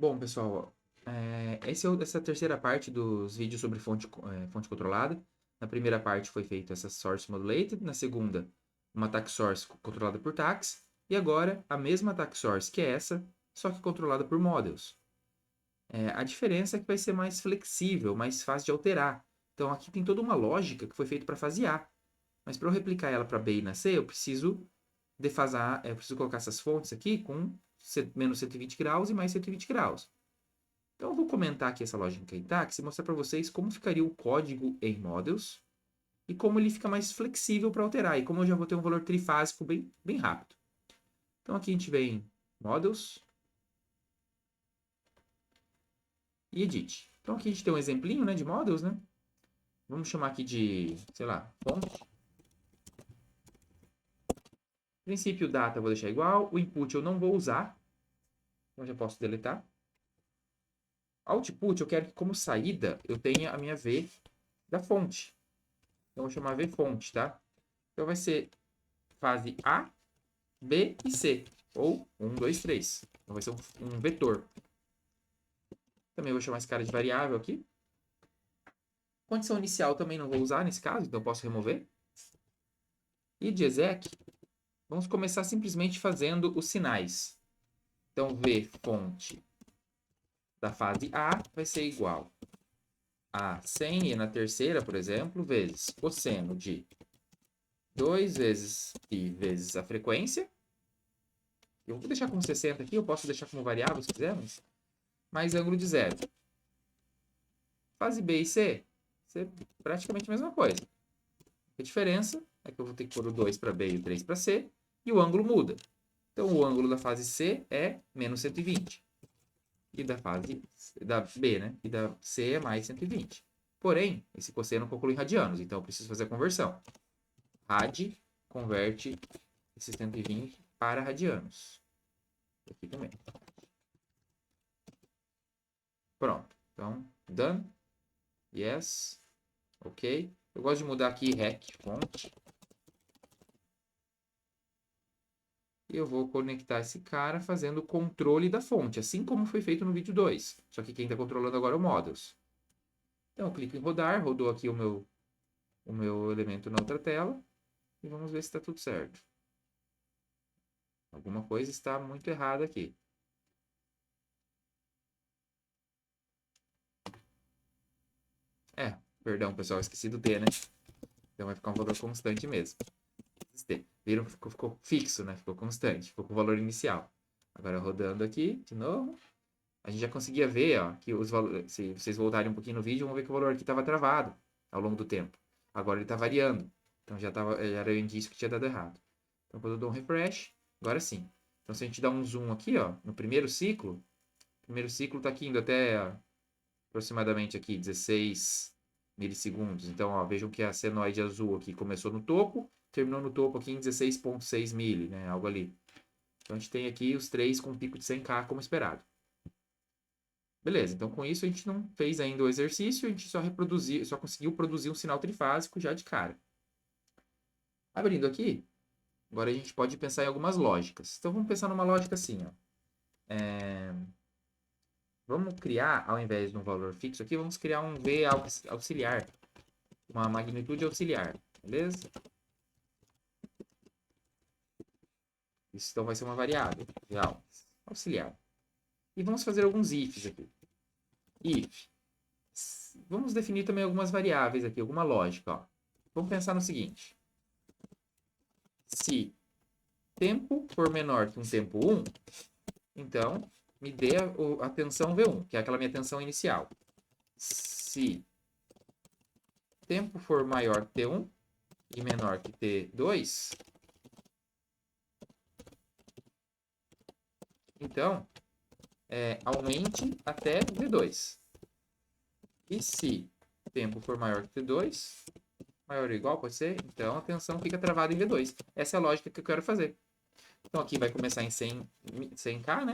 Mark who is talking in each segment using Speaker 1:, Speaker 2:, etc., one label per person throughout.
Speaker 1: Bom, pessoal, essa é a terceira parte dos vídeos sobre fonte controlada. Na primeira parte foi feita essa source modulated, na segunda, uma tax source controlada por tax, e agora a mesma tax source que é essa, só que controlada por models. A diferença é que vai ser mais flexível, mais fácil de alterar. Então aqui tem toda uma lógica que foi feita para fase A. Mas para eu replicar ela para B e na C, eu preciso defasar, eu preciso colocar essas fontes aqui com menos 120 graus e mais 120 graus. Então, eu vou comentar aqui essa lógica em Tax e mostrar para vocês como ficaria o código em Models e como ele fica mais flexível para alterar, e como eu já vou ter um valor trifásico bem rápido. Então, aqui a gente vem em Models e Edit. Então, aqui a gente tem um exemplinho, né, de Models, né? Vamos chamar aqui de, sei lá, fonte. Princípio data eu vou deixar igual, o input eu não vou usar, então já posso deletar. Output eu quero que como saída eu tenha a minha V da fonte. Então, eu vou chamar V fonte, tá? Então, vai ser fase A, B e C. Ou 1, 2, 3. Então, vai ser um vetor. Também vou chamar esse cara de variável aqui. Condição inicial também não vou usar nesse caso, então eu posso remover. E de exec, vamos começar simplesmente fazendo os sinais. Então, V fonte da fase A vai ser igual a 100, e na terceira, por exemplo, vezes cosseno de 2 vezes π vezes a frequência. Eu vou deixar como 60 aqui, eu posso deixar como variável se quisermos. Mais ângulo de zero. Fase B e C, praticamente a mesma coisa. A diferença é que eu vou ter que pôr o 2 para B e o 3 para C, e o ângulo muda. Então, o ângulo da fase C é menos 120. E da fase da B, né? E da C é mais 120. Porém, esse cosseno eu calculo em radianos, então eu preciso fazer a conversão. Rad converte esse 120 para radianos. Aqui também. Pronto. Então, done. Yes. Ok. Eu gosto de mudar aqui rec fonte. E eu vou conectar esse cara fazendo o controle da fonte, assim como foi feito no vídeo 2. Só que quem está controlando agora é o Models. Então, eu clico em rodar, rodou aqui o meu elemento na outra tela. E vamos ver se está tudo certo. Alguma coisa está muito errada aqui. Perdão, pessoal, esqueci do D, né? Então vai ficar um valor constante mesmo. Viram que ficou fixo, né? Ficou constante, ficou com o valor inicial. Agora rodando aqui, de novo. A gente já conseguia ver, ó, que os valores, se vocês voltarem um pouquinho no vídeo, vão ver que o valor aqui estava travado ao longo do tempo. Agora ele está variando. Então já era o indício que tinha dado errado. Então quando eu dou um refresh, agora sim. Então se a gente dá um zoom aqui, ó, no primeiro ciclo, o primeiro ciclo está aqui indo até aproximadamente aqui 16 milissegundos. Então, ó, vejam que a senoide azul aqui começou no topo, terminou no topo aqui em 16,6 mili, né? Algo ali. Então, a gente tem aqui os três com pico de 100K como esperado. Beleza, então com isso a gente não fez ainda o exercício, a gente só conseguiu produzir um sinal trifásico já de cara. Abrindo aqui, agora a gente pode pensar em algumas lógicas. Então, vamos pensar numa lógica assim, ó. Vamos criar, ao invés de um valor fixo aqui, vamos criar um V auxiliar. Uma magnitude auxiliar, beleza? Isso então vai ser uma variável, real, auxiliar. E vamos fazer alguns ifs aqui. If. Vamos definir também algumas variáveis aqui, alguma lógica, ó. Vamos pensar no seguinte. Se tempo for menor que um tempo 1, então me dê a tensão V1, que é aquela minha tensão inicial. Se tempo for maior que T1 e menor que T2, então aumente até V2. E se tempo for maior que T2, maior ou igual, pode ser, então a tensão fica travada em V2. Essa é a lógica que eu quero fazer. Então aqui vai começar em 100K, né?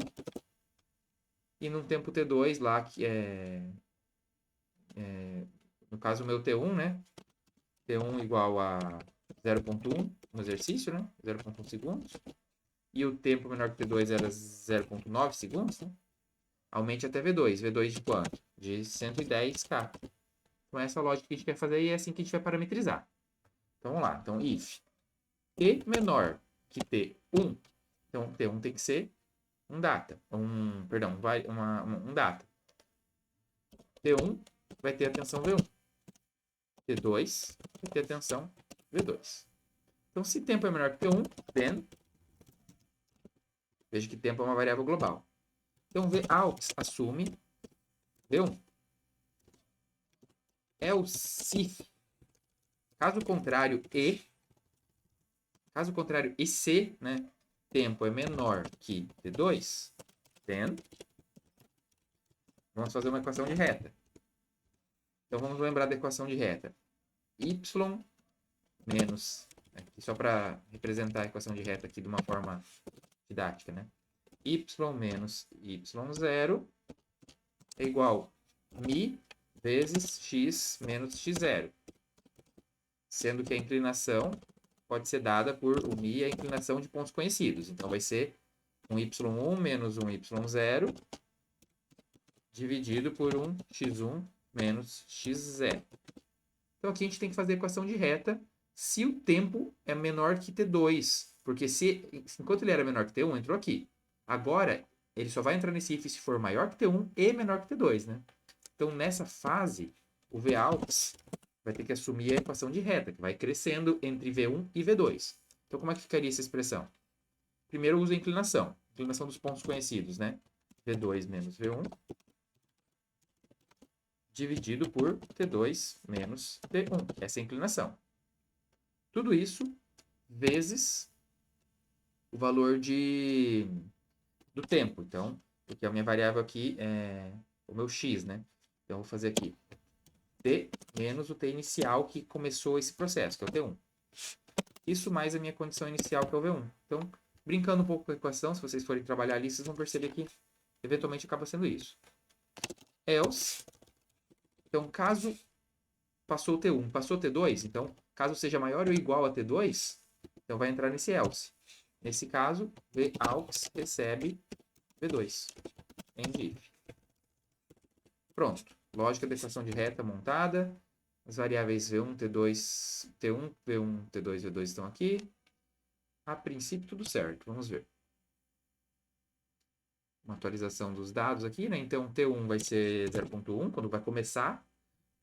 Speaker 1: E no tempo T2 lá, que no caso o meu T1, né? T1 igual a 0,1 no exercício, né? 0,1 segundos. E o tempo menor que T2 era 0,9 segundos, né? aumente até V2. V2 de quanto? De 110k. Então, essa é a lógica que a gente quer fazer e é assim que a gente vai parametrizar. Então, vamos lá. Então, if t menor que t1, então t1 tem que ser um data. Um data. T1 vai ter a tensão V1. T2 vai ter a tensão V2. Então, se tempo é menor que T1, then, veja que tempo é uma variável global. Então, Vaux assume V1. Else, caso contrário, e se, né, tempo é menor que T2, then, vamos fazer uma equação de reta. Então, vamos lembrar da equação de reta. Y menos, só para representar a equação de reta aqui de uma forma didática, né? Y menos y0 é igual a mi vezes x menos x0. Sendo que a inclinação pode ser dada por o mi, a inclinação de pontos conhecidos. Então, vai ser um y1 menos um y0 dividido por um x1 menos x0. Então, aqui a gente tem que fazer a equação de reta se o tempo é menor que t2. Porque enquanto ele era menor que t1, entrou aqui. Agora, ele só vai entrar nesse if se for maior que t1 e menor que t2, né? Então, nessa fase, o Vaux vai ter que assumir a equação de reta, que vai crescendo entre V1 e V2. Então, como é que ficaria essa expressão? Primeiro, eu uso a inclinação. Inclinação dos pontos conhecidos, né? V2 menos V1 dividido por T2 menos T1. Essa é a inclinação. Tudo isso vezes o valor do tempo. Então, porque a minha variável aqui é o meu x, né? Então, eu vou fazer aqui t menos o t inicial que começou esse processo, que é o t1. Isso mais a minha condição inicial, que é o v1. Então, brincando um pouco com a equação, se vocês forem trabalhar ali, vocês vão perceber que eventualmente acaba sendo isso. Else, então, caso passou o t1, passou o t2, então, caso seja maior ou igual a t2, então vai entrar nesse else. Nesse caso, Vaux recebe V2. End if. Pronto. Lógica da equação de reta montada. As variáveis V1, T2, T1, V1, T2, V2 estão aqui. A princípio, tudo certo. Vamos ver. Uma atualização dos dados aqui, né? Então, T1 vai ser 0.1 quando vai começar.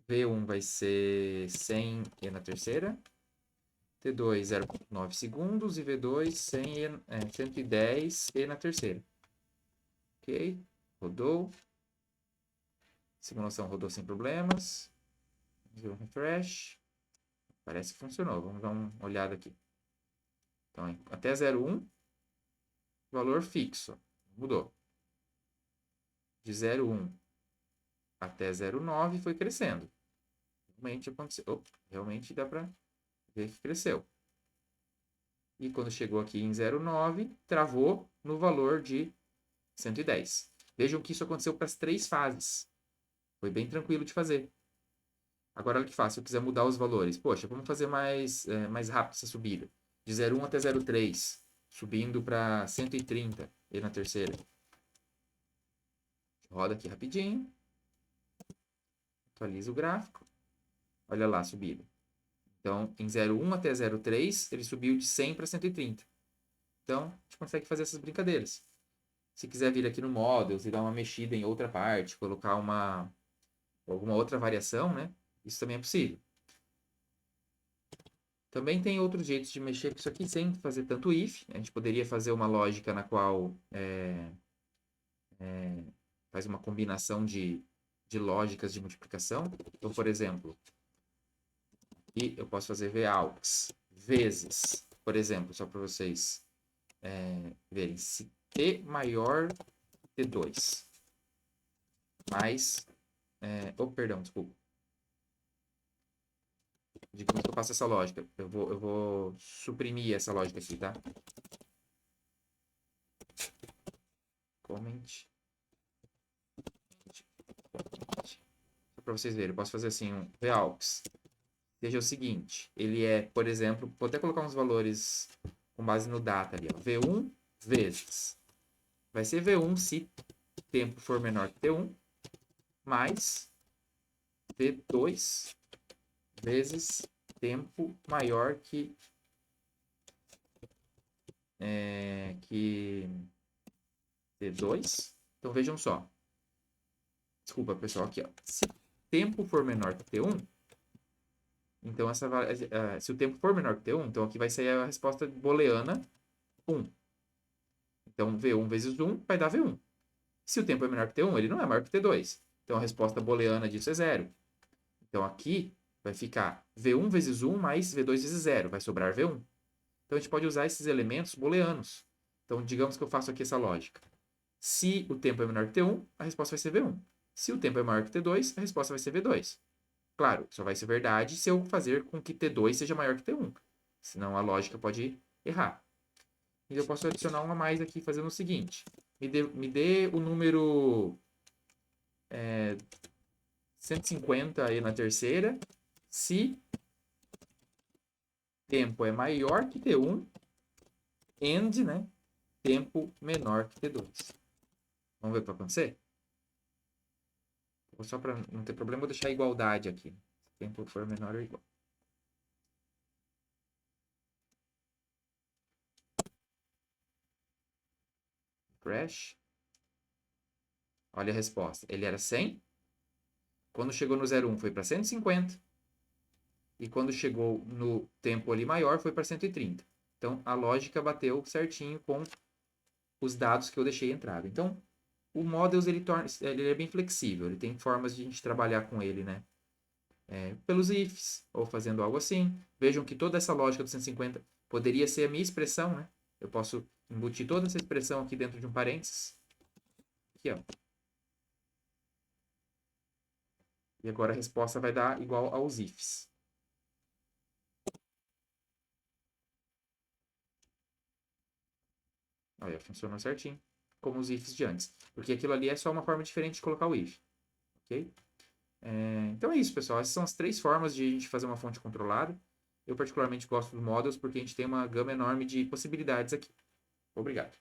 Speaker 1: V1 vai ser 100 e na terceira. T2, 0.9 segundos. E V2, 110 e na terceira. Ok. Rodou. Simulação rodou sem problemas. Vamos ver um refresh. Parece que funcionou. Vamos dar uma olhada aqui. Então, até 0,1, valor fixo. Mudou. De 0,1 até 0,9 foi crescendo. Realmente aconteceu. Realmente dá para ver que cresceu. E quando chegou aqui em 0,9, travou no valor de 110. Vejam que isso aconteceu para as 3 fases. Foi bem tranquilo de fazer. Agora, olha que fácil. Se eu quiser mudar os valores. Poxa, vamos fazer mais rápido essa subida. De 0,1 até 0,3. Subindo para 130. E na terceira. Roda aqui rapidinho. Atualiza o gráfico. Olha lá a subida. Então, em 0,1 até 0,3, ele subiu de 100 para 130. Então, a gente consegue fazer essas brincadeiras. Se quiser vir aqui no Models e dar uma mexida em outra parte, colocar alguma outra variação, né? Isso também é possível. Também tem outros jeitos de mexer com isso aqui sem fazer tanto if. A gente poderia fazer uma lógica na qual faz uma combinação de lógicas de multiplicação. Então, por exemplo, aqui eu posso fazer Vaux vezes, por exemplo, só para vocês verem, se t maior t2 mais... perdão, desculpa. Digamos que eu faço essa lógica. Eu vou suprimir essa lógica aqui, tá? Comment. Só para vocês verem. Eu posso fazer assim, um Vaux. Seja o seguinte. Ele é, por exemplo, vou até colocar uns valores com base no data ali. Ó, V1 vezes. Vai ser V1 se tempo for menor que T1, mais T2 vezes tempo maior que T2. Então, vejam só. Desculpa, pessoal, aqui, ó. Se tempo for menor que T1, então se o tempo for menor que T1, então aqui vai sair a resposta booleana 1. Então, V1 vezes 1 vai dar V1. Se o tempo é menor que T1, ele não é maior que T2. Então, a resposta booleana disso é 0. Então, aqui vai ficar V1 vezes 1 mais V2 vezes 0. Vai sobrar V1. Então, a gente pode usar esses elementos booleanos. Então, digamos que eu faço aqui essa lógica. Se o tempo é menor que T1, a resposta vai ser V1. Se o tempo é maior que T2, a resposta vai ser V2. Claro, só vai ser verdade se eu fazer com que T2 seja maior que T1. Senão a lógica pode errar. E eu posso adicionar um a mais aqui fazendo o seguinte. Me dê o número 150 aí na terceira, se tempo é maior que T1 and, né, tempo menor que T2. Vamos ver o que vai acontecer? Só para não ter problema, vou deixar a igualdade aqui. Se tempo for menor ou igual. Crash. Olha a resposta. Ele era 100. Quando chegou no 0,1 foi para 150. E quando chegou no tempo ali maior foi para 130. Então, a lógica bateu certinho com os dados que eu deixei entrado. Então, o Models ele é bem flexível. Ele tem formas de a gente trabalhar com ele, né? Pelos ifs, ou fazendo algo assim. Vejam que toda essa lógica do 150 poderia ser a minha expressão, né? Eu posso embutir toda essa expressão aqui dentro de um parênteses. Aqui, ó. E agora a resposta vai dar igual aos ifs. Olha, funcionou certinho, como os ifs de antes. Porque aquilo ali é só uma forma diferente de colocar o if. Ok? Então é isso, pessoal. Essas são as 3 formas de a gente fazer uma fonte controlada. Eu particularmente gosto do Models porque a gente tem uma gama enorme de possibilidades aqui. Obrigado.